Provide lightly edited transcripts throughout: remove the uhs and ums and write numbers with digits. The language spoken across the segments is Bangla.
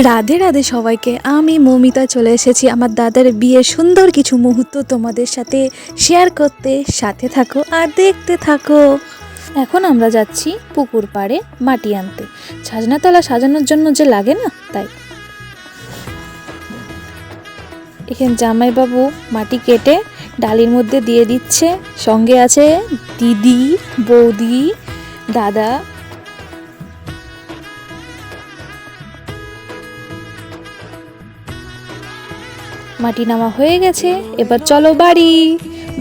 রাধে রাধে সবাইকে। আমি মৌমিতা চলে এসেছি আমার দাদার বিয়ের সুন্দর কিছু মুহূর্ত তোমাদের সাথে শেয়ার করতে। সাথে থাকো আর দেখতে থাকো। এখন আমরা যাচ্ছি পুকুর পাড়ে মাটি আনতে, ছাজনাতলা সাজানোর জন্য যে লাগে না তাই। এখানে জামাইবাবু মাটি কেটে ডালির মধ্যে দিয়ে দিচ্ছে, সঙ্গে আছে দিদি, বৌদি, দাদা। মাটি নামা হয়ে গেছে, এবার চলো বাড়ি।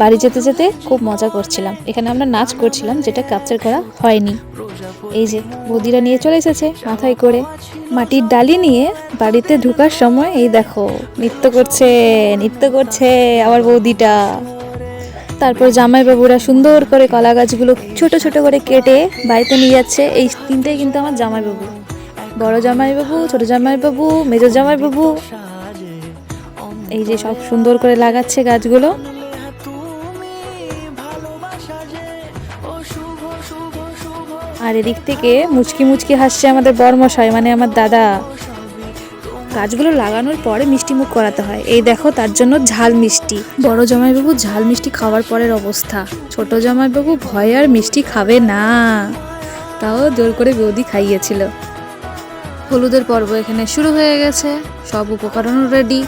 বাড়ি যেতে যেতে খুব মজা করছিলাম। এখানে আমরা নাচ করছিলাম, যেটা ক্যাপচার করা হয়নি। এই যে বৌদিরা নিয়ে চলে এসেছে মাথায় করে মাটির ডালি নিয়ে। বাড়িতে ঢোকার সময় এই দেখো নৃত্য করছে আমার বৌদিটা। তারপর জামাইবাবুরা সুন্দর করে কলা গাছগুলো ছোট ছোট করে কেটে বাড়িতে নিয়ে যাচ্ছে। এই তিনটেই কিন্তু আমার জামাইবাবু, বড় জামাইবাবু, ছোট জামাইবাবু, মেজো জামাইবাবু। এই যে সব সুন্দর করে লাগাচ্ছে গাছগুলো। আর এদিক থেকে মুচকি মুচকি হাসছে আমাদের বরমশাই, মানে আমার দাদা। গাছগুলো লাগানোর পরে মিষ্টি মুখ করাতে হয়, এই দেখো তার জন্য ঝাল মিষ্টি। বড় জামাইবাবু ঝাল মিষ্টি খাওয়ার পরের অবস্থা। ছোট জামাইবাবু ভয় আর মিষ্টি খাবে না, তাও জোর করে বৌদি খাইয়েছিল। হলুদের পর্ব এখানে শুরু হয়ে গেছে, সব উপকরণও রেডি।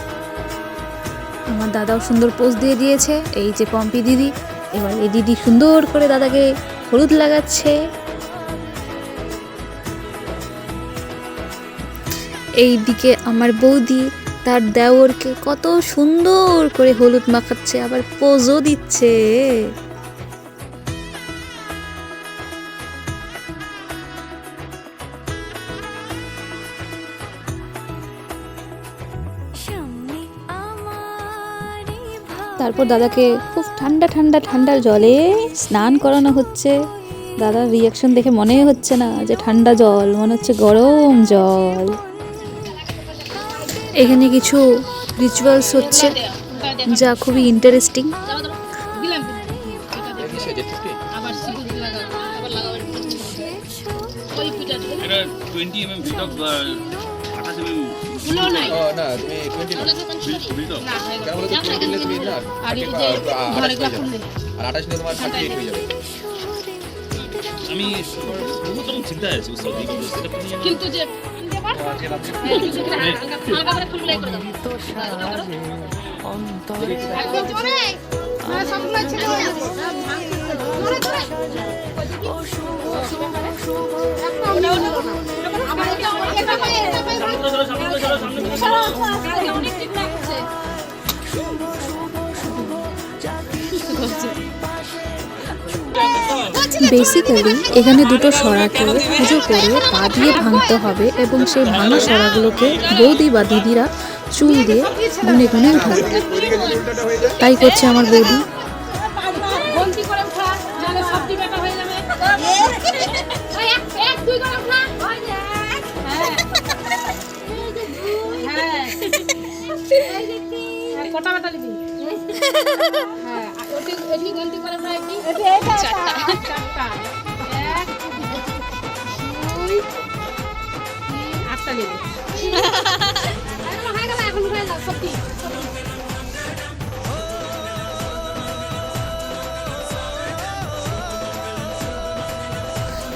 আমার দাদাও সুন্দর পোজ দিয়ে দিয়েছে। এই যে পম্পি দিদি, এবার এই দিদি সুন্দর করে দাদাকে হলুদ লাগাচ্ছে। এই দিকে আমার বৌদি তার দেওরকে কত সুন্দর করে হলুদ মাখাচ্ছে, আবার পোজও দিচ্ছে। তারপর দাদাকে খুব ঠান্ডা ঠান্ডা ঠান্ডা জলে স্নান করানো হচ্ছে। দাদার রিয়াকশন দেখে মনে হচ্ছে না যে ঠান্ডা জল, মনে হচ্ছে গরম জল। এখানে কিছু রিচুয়ালস হচ্ছে যা খুবই ইন্টারেস্টিং। কিন্তু যে বেসিক্যালি এখানে দুটো সরাকে পুজো করে পা দিয়ে ভাঙতে হবে, এবং সেই ভাঙা সরাগুলোকে বৌদি বা দিদিরা চুল দিয়ে গুনে গুনে উঠাবে। তাই করছে আমার বৌদি।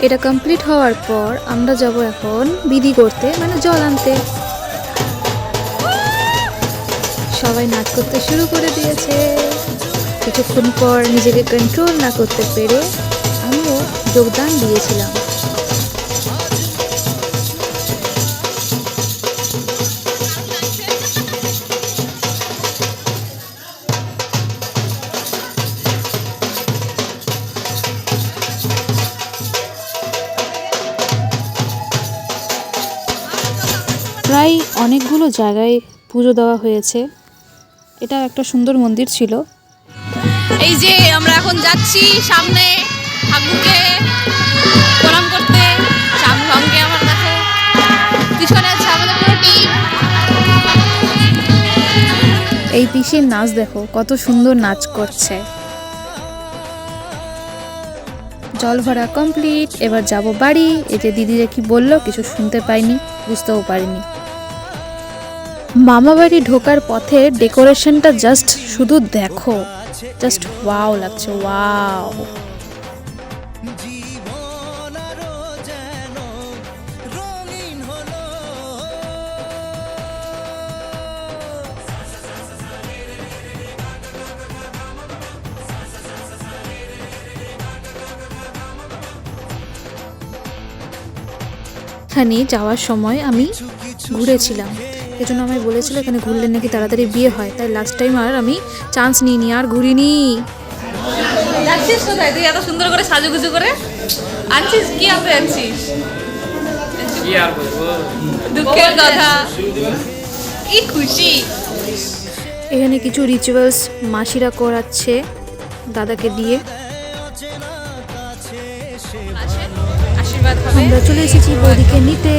এটা কমপ্লিট হওয়ার পর আমরা যাব এখন বিধি করতে, মানে জল আনতে। সবাই নাচ করতে শুরু করে দিয়েছে। কিছুক্ষণ পর নিজেকে কন্ট্রোল না করতে পেরে আমিও যোগদান দিয়েছিলাম। প্রায় অনেকগুলো জায়গায় পুজো দেওয়া হয়েছে। এটা একটা সুন্দর মন্দির ছিল। এই যে আমরা এখন যাচ্ছি সামনে ঠাকুরকে প্রণাম করতে। সঙ্গে আমার কাছে পিছনে আছে আমাদের পুরো টিম। এই পিসির নাচ দেখো কত সুন্দর নাচ করছে। জল ভরা কমপ্লিট, এবার যাব বাড়ি। এই যে দিদিরা কি বললো কিছু শুনতে পাইনি, বুঝতেও পারিনি। মামা বাড়ি ঢোকার পথে ডেকোরেশনটা জাস্ট শুধু দেখো, জাস্ট ওয়াও লাগছে, ওয়াও। এখানে যাওয়ার সময় আমি ঘুরেছিলাম, এজন্য আমায় বলেছিল এখানে ঘুরলে নাকি তাড়াতাড়ি বিয়ে হয়, তাই লাস্ট টাইম আর আমি চান্স নিইনি, আর ঘুরিনি। যাচ্ছিস কোথায় তুই এত সুন্দর করে সাজুগুজু করে আনছিস? কি আনতে যাচ্ছিস? কি আর বলবো, দুঃখের কথা, কি খুশি। এখানে কিছু রিচুয়ালস মাসিরা করাচ্ছে দাদাকে দিয়ে। আশীর্বাদ হবে। আমরা চলে এসেছি বৌদিকে নিতে,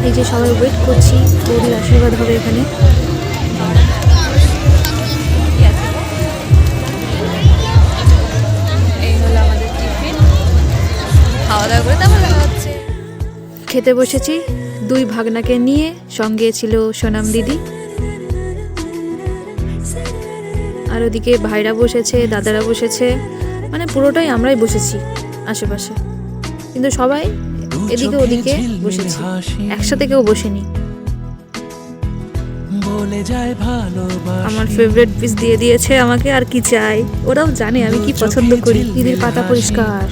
এই যে সবাই ওয়েট করছি, বৌদির আশীর্বাদ হবে এখানে। এই হলো আমাদের টিফিন, খাওয়া দাওয়া করে তারপর দেখা হচ্ছে। খেতে বসেছি দুই ভাগনাকে নিয়ে, সঙ্গে ছিল সোনাম দিদি, আর ওদিকে ভাইরা বসেছে, দাদারা বসেছে, মানে পুরোটাই আমরাই বসেছি আশেপাশে, কিন্তু সবাই এদিকে ওদিকে বসেছি, একসাথে কেউ বসেনি। আমার ফেভারিট পিস দিয়ে দিয়েছে আমাকে, আর কি চাই, ওরাও জানে আমি কি পছন্দ করি। দিদির পাতা পরিষ্কার।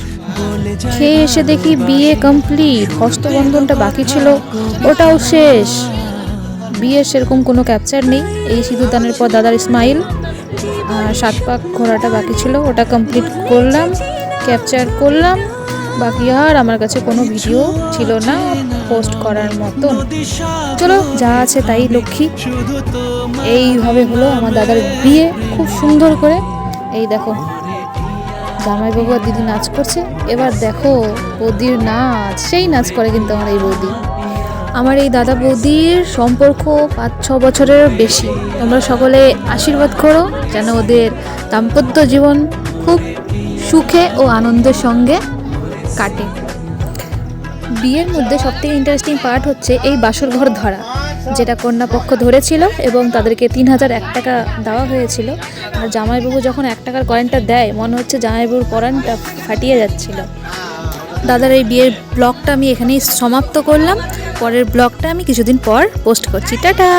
খেয়ে এসে দেখি বিয়ে কমপ্লিট, হস্তবন্ধনটা বাকি ছিল ওটাও শেষ। বিয়ের সেরকম কোনো ক্যাপচার নেই, এই সিঁদুরদানের পর দাদার স্মাইল আর 7 পাক ঘোরাটা বাকি ছিল, ওটা কমপ্লিট করলাম, ক্যাপচার করলাম। বাকি আর আমার কাছে কোনো ভিডিও ছিল না পোস্ট করার মতন। চলো যা আছে তাই লক্ষ্মী। এইভাবে হলো আমার দাদার বিয়ে, খুব সুন্দর করে। এই দেখো জামাইবাবু আর দিদি নাচ করছে, এবার দেখো বৌদির নাচ, সেই নাচ করে কিন্তু আমার এই বৌদি। আমার এই দাদা বৌদির সম্পর্ক 5-6 বছরের বেশি। তোমরা সকলে আশীর্বাদ করো যেন ওদের দাম্পত্য জীবন খুব সুখে ও আনন্দের সঙ্গে কাটে। বিয়ের মধ্যে সবথেকে ইন্টারেস্টিং পার্ট হচ্ছে এই বাসর ঘর ধরা, যেটা কন্যা পক্ষ ধরেছিল এবং তাদেরকে 3001 টাকা দেওয়া হয়েছিল। আর জামাইবাবু যখন 1 টাকার কয়েনটা দেয়, মনে হচ্ছে জামাইবাবুর পরানটা ফাটিয়ে যাচ্ছিল। দাদার এই বিয়ের ব্লগটা আমি এখানেই সমাপ্ত করলাম, পরের ব্লগটা আমি কিছুদিন পর পোস্ট করছি। টাটা।